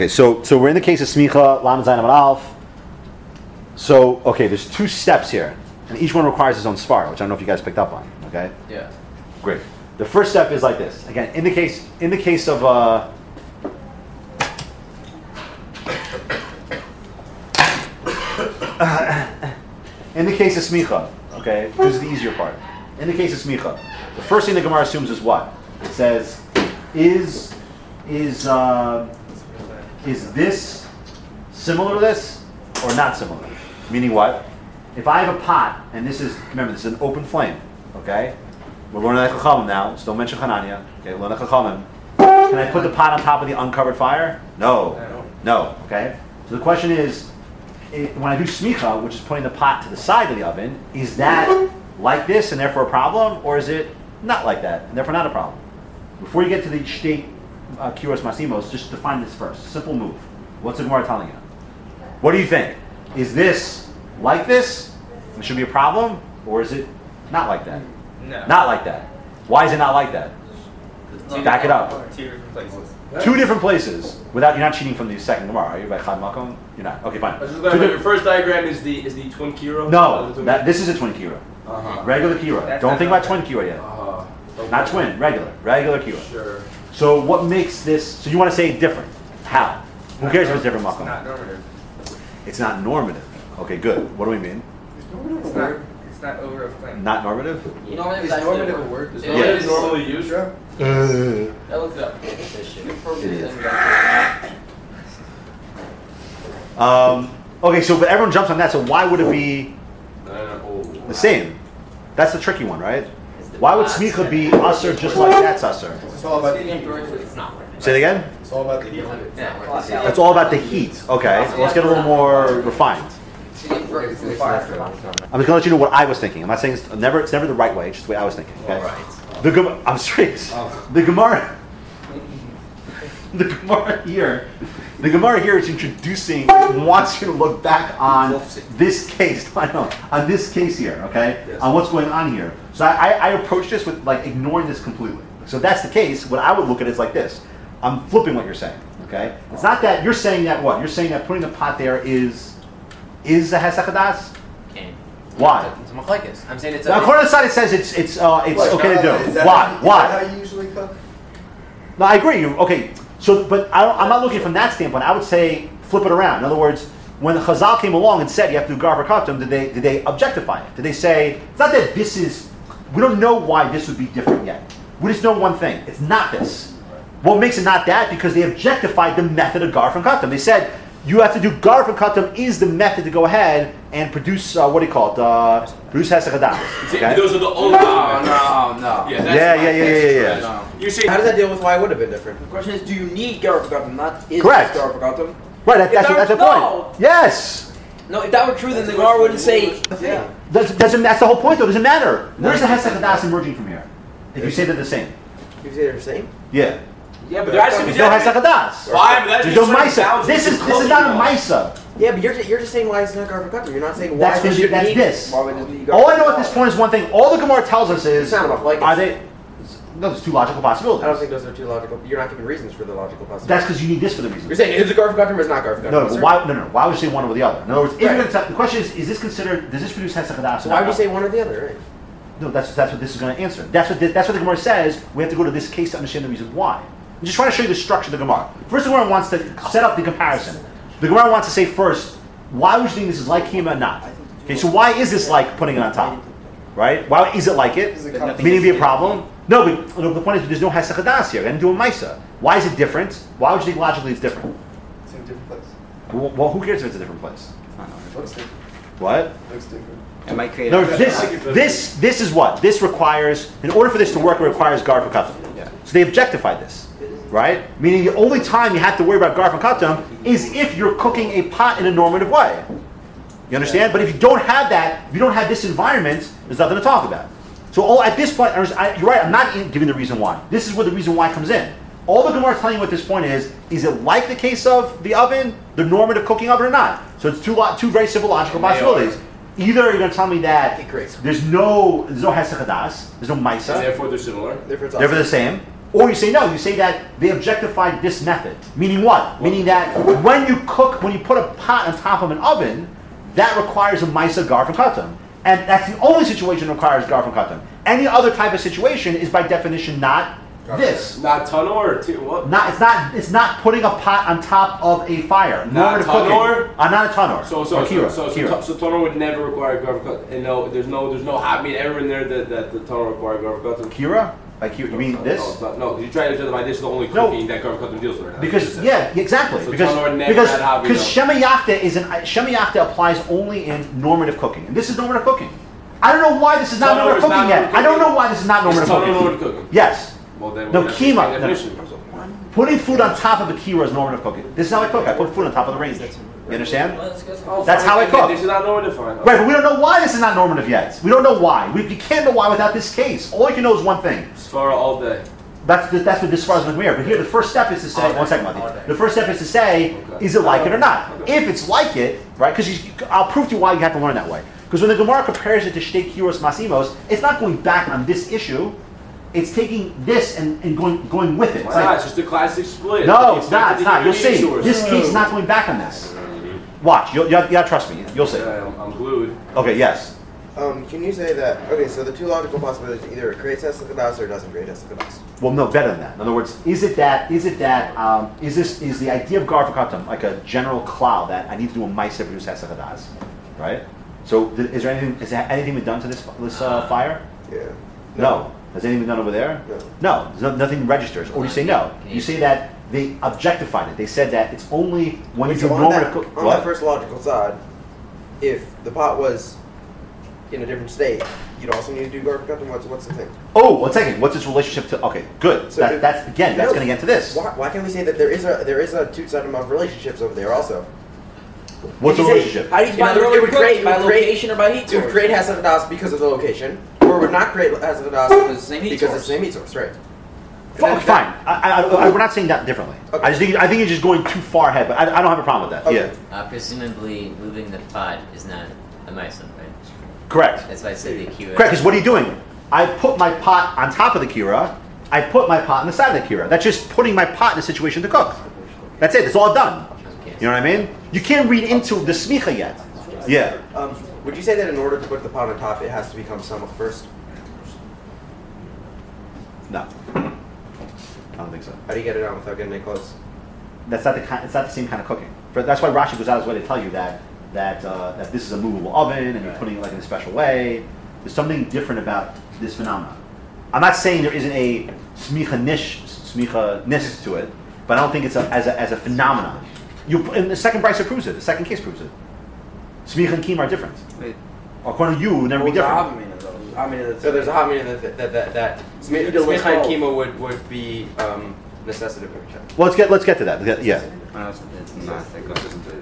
Okay, so we're in the case of smicha, lam zayin amud alf. So okay, there's two steps here, and each one requires its own svar, which I don't know if you guys picked up on. Okay. Yeah. Great. The first step is like this. Again, in the case of in the case of smicha, okay, this is the easier part. In the case of smicha, the first thing the Gemara assumes is what? It says, is this similar to this or not similar? Meaning what? If I have a pot and this is, remember, this is an open flame, okay? We're learning like Chachamim now. Still mention Chananya. Okay, learn like Chachamim. Can I put the pot on top of the uncovered fire? No. Okay. So the question is, when I do smicha, which is putting the pot to the side of the oven, is that like this and therefore a problem, or is it not like that and therefore not a problem? Before you get to the state kiros masimos, just define this first. Simple move. What's the Gemara telling you? What do you think? Is this like this? It should be a problem, or is it not like that? No. Not like that. Why is it not like that? Back it up. Two different places. Two different places. Without, you're not cheating from the second Gemara, are you? By Chad Makom? You're not. Okay, fine. Your first diagram is the twin kiro. No, this is a twin kira. Regular kira. That's Don't think about not twin kira yet. Okay. Not twin. Regular kira. Sure. So what makes this? So you want to say different? How? Who cares if it's different, It's Makom? not normative. It's not normative. Okay, good. What do we mean? It's not over a flame. Not normative? Normative is normative a word? Is Yeah. normative normally used? I looked it up. It is. Okay, so but everyone jumps on that. So why would it be the same? That's the tricky one, right? Why would smicha be usher just like that's usher? It's all about the heat. It's not. Say it again. It's all about the heat. It's all about the heat. Okay, so let's get a little more refined. I'm just going to let you know what I was thinking. I'm not saying it's never the right way. It's just the way I was thinking. Okay. I'm serious. The Gemara here is introducing, wants you to look back on this case. I know, on this case here, okay? Yes. On what's going on here. So I approach this with like ignoring this completely. So if that's the case, what I would look at it is like this. I'm flipping what you're saying, okay? It's not that you're saying that what? You're saying that putting the pot there is a hesach hadas? Why? It's a machlekes. I'm saying it's now, according to the side, it says it's okay to do. Why? Is that how you usually cook? No, I agree. Okay, so but I'm not looking from that standpoint. I would say flip it around. In other words, when the Chazal came along and said you have to do gar v'katam, did they objectify it? Did they say it's not that this is? We don't know why this would be different yet. We just know one thing: it's not this. What makes it not that? Because they objectified the method of gar v'katam. They said you have to do gar v'katam is the method to go ahead and produce what do you call it? Produce hesach hadas. Okay? Those are the only. No. Yeah. No. You see, How does that deal with why it would have been different? The question is, do you need gar v'katam? Not is Correct. gar v'katam? Right. That's the No. point. Yes. No, if that were true, then the Gemara wouldn't say the thing. Yeah. That's the whole point, though. It doesn't matter. Where's the hesach hadas emerging from here? If you say they're the same. You say they're the same? Yeah. yeah, but there has to be There's no hesach hadas. Fine, but that's There's no just certain misa. bounds This of is cooking not a on. misa. Yeah, but you're just saying why it's not gar v'katam. You're not saying why That's it should that's be. this. Why would it be gar All I know at v'katam? this point is one thing. All the Gemara tells us is, It's not about like are they? No, there's two logical possibilities. I don't think those are two logical. You're not giving reasons for the logical possibility. That's because you need this for the reason. You're saying is it gar v'katam or is it not gar v'katam? No, Yes, but sir. why? No. Why would you say one over the other? In other words, if Right. you're gonna the question is this considered? Does this produce hesach hadas? So why would you say one or the other? Right? No, that's what this is going to answer. That's what the Gemara says. We have to go to this case to understand the reason why. I'm just trying to show you the structure of the Gemara. First, the Gemara wants to set up the comparison. The Gemara wants to say first, why would you think this is like him or not? Okay, so why is this like putting it on top? Right? Why is it like it? Meaning to be a problem? No, but the point is there's no hesach hadas here. I didn't do a misa. Why is it different? Why would you think logically it's different? It's in a different place. Well, who cares if it's a different place? Looks different. What? Looks different. It might create. No, this is what? This requires, in order for this to work, it requires gar v'katam. Yeah. So they objectify this, right? Meaning the only time you have to worry about gar v'katam is if you're cooking a pot in a normative way. You understand? Yeah. But if you don't have that, if you don't have this environment, there's nothing to talk about. So at this point, you're right, I'm not giving the reason why. This is where the reason why comes in. All the Gemara is telling you at this point is it like the case of the oven, the normative cooking oven, or not? So it's two very simple logical possibilities. Either you're going to tell me that there's no hesach hadas, there's no And misa, therefore they're similar. they're the same, Or you say no, you say that they objectified this method. Meaning what? Meaning that when you put a pot on top of an oven, that requires a Maisa Garf and Katam. And that's the only situation that requires Garf and Katam. Any other type of situation is by definition not this. Not tunnel or what? It's not putting a pot on top of a fire. Not tanor? Not a tanor. So tunnel would never require Garf cut. And no, there's no hot meat ever in there that the tunnel require Garf cut. HaKirah? Like you mean this? No, you try to justify this is the only cooking that Garf cut deals with right now. Because exactly. So Because Shema Yachta applies only in normative cooking. And this is normative cooking. I don't know why this is not normative cooking yet. I don't know why this is not normative cooking. Yes. Well, then no, kima. Putting food on top of a kira is normative cooking. This is how I cook. I put food on top of the range. You understand? That's how I cook. This is not normative. Right, but we don't know why this is not normative yet. We don't know why. We can't know why without this case. All you can know is one thing. Svara all day. That's what this Svara is Magmir. But here the first step is to say, one second, Mati. The first step is to say, is it like it or not? If it's like it, right, because I'll prove to you why you have to learn that way. Because when the Gemara compares it to Shtei Kiros Masimos, it's not going back on this issue. It's taking this and going with it. It's not. It's just a classic split. No, it's not. It's not. You'll see. This case is not going back on this. Watch. You gotta trust me. You'll see. I'm glued. Okay. Yes. Can you say that? Okay, so the two logical possibilities: either it creates Hesed or it doesn't create Hesed. Well, no, better than that. In other words, is the idea of Garf Katam like a general cloud that I need to do a Ma'aseh to produce Hesed Chadas, right? So, is there anything been done to this fire? Yeah. No. Has anything been done over there? No. Nothing registers. Or you say no. You say that they objectified it. They said that it's only when you do normative cooking. On that first logical side, if the pot was in a different state, you'd also need to do Garf Katam. What's the thing? Oh, 1 second. What's its relationship to? Okay, good. So that's going to get to this. Why can't we say that there is a two-sided of relationships over there also? What's the relationship? How do you find it would create by location or by heat source? It would create Hesed Chadas because of the location, or it would not create Hesed Chadas because it's the same heat source, right? Fine. We're not saying that differently. Okay. I think you're just going too far ahead, but I don't have a problem with that. Okay. Yeah. Presumably, moving the pot is not a Ma'aseh, right? Correct. That's why I said the Kira. Correct, because what are you doing? I put my pot on top of the Kira. I put my pot on the side of the Kira. That's just putting my pot in a situation to cook. That's it. That's all I've done. You know what I mean? You can't read into the smicha yet. Yeah. Would you say that in order to put the pot on top, it has to become samach first? No. I don't think so. How do you get it out without getting it close? It's not the same kind of cooking. That's why Rashi goes out of his way to tell you that this is a movable oven and you're putting it like in a special way. There's something different about this phenomenon. I'm not saying there isn't a smicha-nis to it, but I don't think it's as a phenomenon. And the second Brisa proves it. The second case proves it. Smicha and Kim are different. Wait. According to you, it would never be different. So there's a hot meaning that Smicha and Kima would be necessitative of each other. Well, let's get to that. Yeah. It's not.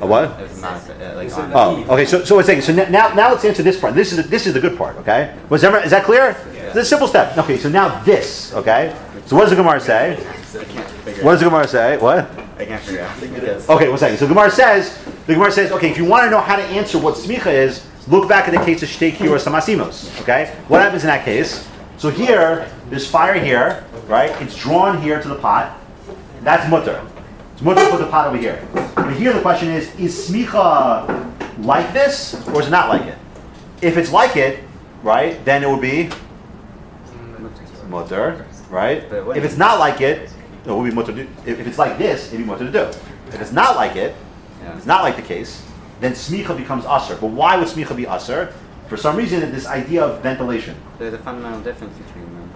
A what? It's not okay. So it's saying. So now let's answer this part. This is the good part. Okay. Is that clear? Yeah. It's a simple step. Okay. So now this. Okay. So what does the Gemara say? What does the Gemara say? What? I can't figure out. Okay, 1 second. So the Gemara says, okay, if you want to know how to answer what smicha is, look back at the case of Shtei Kiros Hamasimos. Okay? What happens in that case? So here, there's fire here, right? It's drawn here to the pot. That's mutter. It's mutter to put the pot over here. But here the question is smicha like this, or is it not like it? If it's like it, right, then it would be mutter, right? If it's not like it, it will be mutter. If it's like this, it'd be mutter to do. If it's not like it, if it's not like the case, then smicha becomes aser. But why would smicha be aser? For some reason, this idea of ventilation. There's a fundamental difference between them.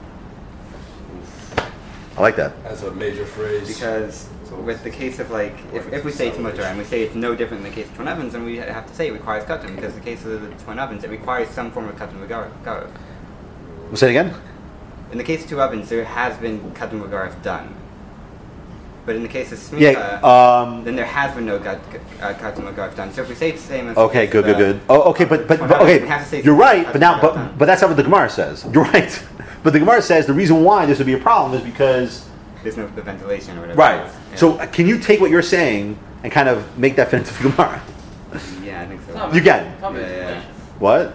I like that. That's a major phrase. Because with the case of if we say it's mutter and we say it's no different than the case of twin ovens, then we have to say it requires katan, because the case of the twin ovens, it requires some form of katan v'garif. We'll say it again? In the case of two ovens, there has been katan v'garif done. But in the case of smicha, then there has been no katan v'garif done. So if we say it's the same as okay, good. Oh, okay, but okay, you're right. But that's not what the Gemara says. You're right. But the Gemara says the reason why this would be a problem is because there's no ventilation or whatever. Right. Yeah. So can you take what you're saying and kind of make that fit into the Gemara? Yeah, I think so. You can. Yeah. What?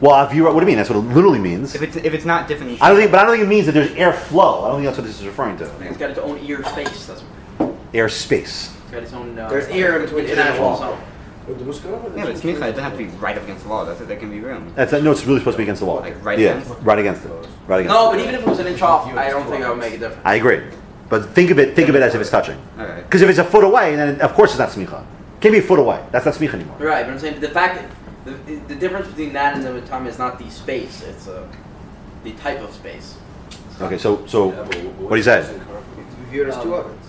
Well, avira, what do you mean? That's what it literally means. If it's not different. I don't think it means that there's airflow. I don't think that's what this is referring to. It's got its own ear space. That's Air space. it's got its own. There's air in between international the wall. zone. Yeah, but smicha, it doesn't have to be right up against the wall. There can be room. No, it's really supposed to be against the wall. Like right yeah, against? right against it. Right against No, it. but even if it was an inch off, I don't think that would make a difference. I agree. But think of it as if it's touching. Okay. Because if it's a foot away, then of course it's not smicha. Can't be a foot away. That's not smicha anymore. Right, but I'm saying the fact that the difference between that and the time is not the space; it's the type of space. Okay, so what do you say? We view it as two ovens.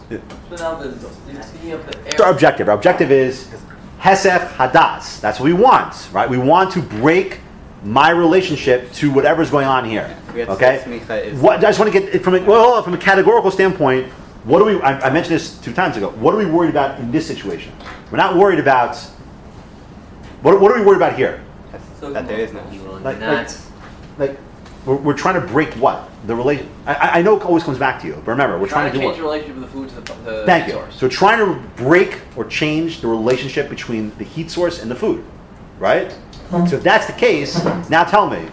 So now speaking of the What's our objective? Our objective is hesech hadas. That's what we want, right? We want to break my relationship to whatever's going on here. Okay. What I just want to get from a categorical standpoint. What do we? I mentioned this 2 times ago. What are we worried about in this situation? We're not worried about. What are we worried about here? That there is no. Like we're trying to break what the relation. I know it always comes back to you, but remember we're trying to do change what? the relationship of the food to the Thank heat you. source. So trying to break or change the relationship between the heat source and the food, right? So if that's the case, now tell me,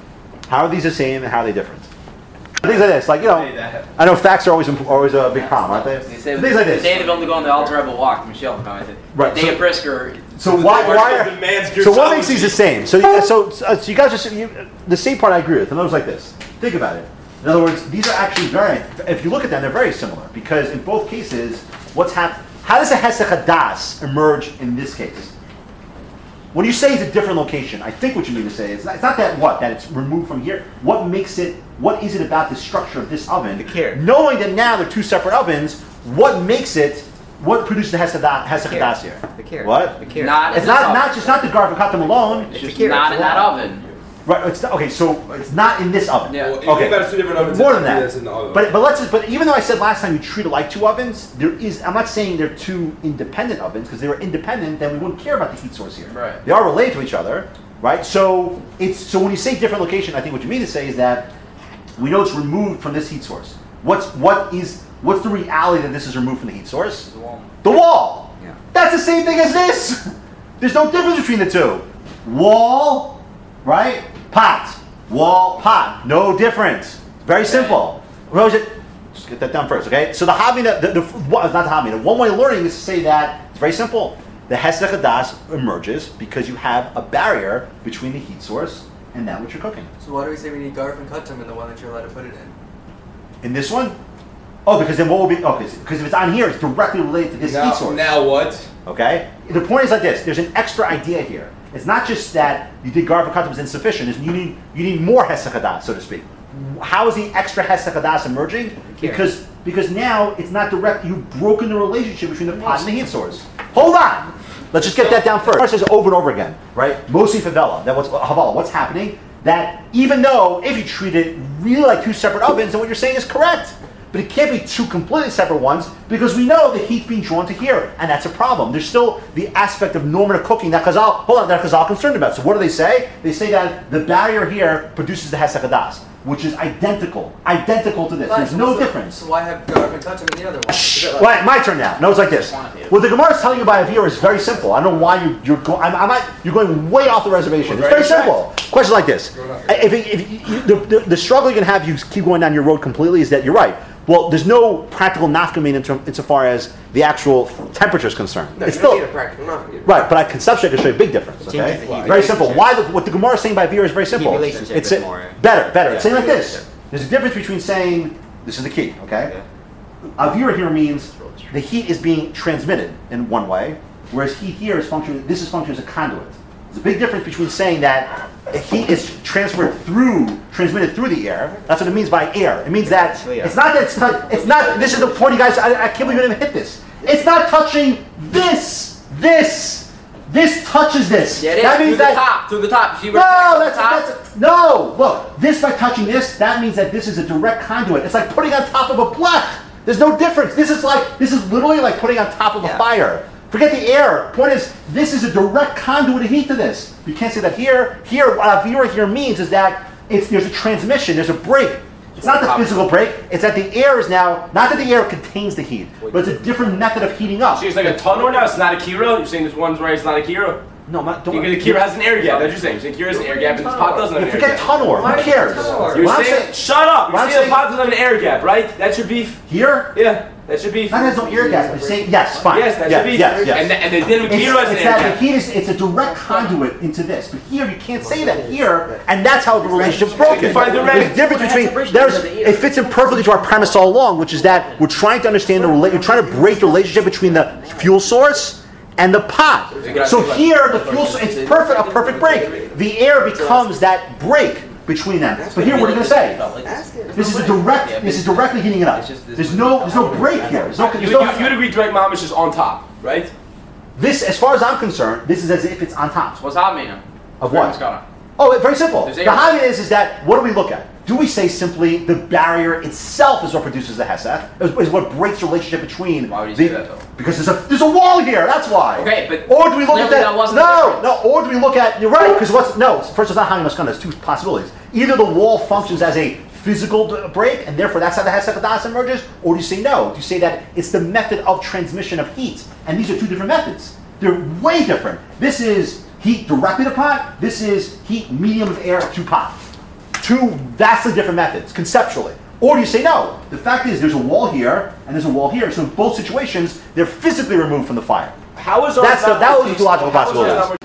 how are these the same and how are they different? Things like this, like, I know facts are always a big problem, aren't they? They say Things like the this. day they're going to go on the Alter Rebbe walk, Michelle commented. Right, The day so- of Brisker. So so what makes these the same? So you guys just the same part I agree with, and those like this. Think about it. In other words, these are actually if you look at them, they're very similar because in both cases, how does a hesech hadas emerge in this case? When you say it's a different location, I think what you mean to say is it's not that it's removed from here. What makes it? What is it about the structure of this oven? The care. Knowing that now they're 2 separate ovens, what makes it? What produces the hesech hadas here? The care. What? The care. It's not the garlic katam alone. It's the just care. not in that oven. Right. It's not, okay. So it's not in this oven. Yeah. Well, Okay. About 2 different ovens. More than That's that. in the oven. But even though I said last time you treat it like 2 ovens, I'm not saying they're 2 independent ovens because if they were independent, then we wouldn't care about the heat source here. Right. They are related to each other, right? So when you say different location, I think what you mean to say is that we know it's removed from this heat source. What's the reality that this is removed from the heat source? The wall. The wall. Yeah. That's the same thing as this. There's no difference between the 2. Wall, right? Pot. Wall, pot. No difference. Very simple. Just get that down first, okay? So the Havina, not the Havina, one way of learning is to say that it's very simple. The hesech hadas emerges because you have a barrier between the heat source and that which you're cooking. So why do we say we need garf and katam in the one that you're allowed to put it in? In this one? Oh, because then what will be? Because if it's on here, it's directly related to this heat source. Now what? Okay? The point is like this. There's an extra idea here. It's not just that you did garf and katam is insufficient. It's you need more hesech hadas, so to speak. How is the extra hesech hadas emerging? Because now it's not direct. You've broken the relationship between the pot and the heat source. Hold on. Let's just get that down first. It says over and over again, right? Mostly favela. What's happening? That even though if you treat it really like 2 separate ovens, then what you're saying is correct. But it can't be 2 completely separate ones because we know the heat's being drawn to here, and that's a problem. There's still the aspect of normative cooking that Chazal concerned about. So what do they say? They say that the barrier here produces the hesech hadas, which is identical to this. There's no difference. So why have garf and katam in the other one? Right, my turn now. No, it's like this. What the Gemara is telling you about avira is very simple. I don't know why you're going. You're going way off the reservation. It's very simple. Question like this: the struggle you're going to have, you keep going down your road completely, is that you're right. Well, there's no practical nafkamina insofar as the actual temperature is concerned. No, it's you still don't need a practical nafkamina. right, but conceptually I can show you a big difference. Okay, Changes the heat very simple. relationship. What the Gemara is saying by avira is very simple. relationship It's is more- better. Yeah, It's saying like this. relationship. There's a difference between saying this is the key. Okay. Avira here means the heat is being transmitted in one way, whereas heat here is functioning. This is functioning as a conduit. There's a big difference between saying that heat is transmitted through the air. That's what it means by air. It means that it's not that it's not. This is the point, you guys. I can't believe you didn't hit this. It's not touching this. This touches this. Yeah, it is. That means Through the top. See where no, it's that's no. Look, this by touching this, that means that this is a direct conduit. It's like putting on top of a blech. There's no difference. This is literally like putting on top of a fire. Forget the air. Point is, this is a direct conduit of heat to this. You can't say that here. Here, what avira here means is that there's a transmission. There's a break. It's not the physical break. It's that the air is now not that the air contains the heat, but it's a different method of heating up. So it's like a tunnel now. It's not a HaKirah. You're saying this one's right. It's not a HaKirah. No, I'm not. Don't. The HaKirah has an air gap. That's what you're saying. The HaKirah has an air gap, and this pot doesn't have an air Forget gap. tunnel. Who cares? You're What I'm saying, shut up. what I'm You're saying the saying- pot doesn't have an air gap, right? That's your beef. Here? Yeah, that's your beef. That has no air gap. I'm saying yes, fine. Yes, that's yes, your beef. yes, yes. And then HaKirah has an It's air that gap. the heat is, it's a direct conduit into this. But here you can't say that here, and that's how the relationship's broken. You find the There's a difference between it fits in perfectly to our premise all along, which is that we're trying to understand you're trying to break the relationship between the fuel source and the pot. So here the fuel source, it's perfect, a perfect break. The air becomes that break between them. But here what are you going to say? This is directly heating it up. There's no break here. You would agree direct mamish is on top, right? This, as far as I'm concerned, this is as if it's on top. What's hot mean? Of what? Going on? Oh, very simple. There's The air. high is that, what do we look at? Do we say simply the barrier itself is what produces the hesed, is what breaks the relationship between Why would you say that, though? Because there's a wall here, that's why. Okay, but or do we look at clearly that? that wasn't the difference. Or do we look at, you're right, because first it's not hanging maskana, there's two possibilities. Either the wall functions as a physical break, and therefore that's how the hesed hadas emerges, or do you say no? Do you say that it's the method of transmission of heat? And these are two different methods. They're way different. This is heat directly to pot, this is heat medium of air to pot. Two vastly different methods, conceptually. Or do you say no? The fact is there's a wall here, and there's a wall here, so in both situations, they're physically removed from the fire. How is That was the logical possibility.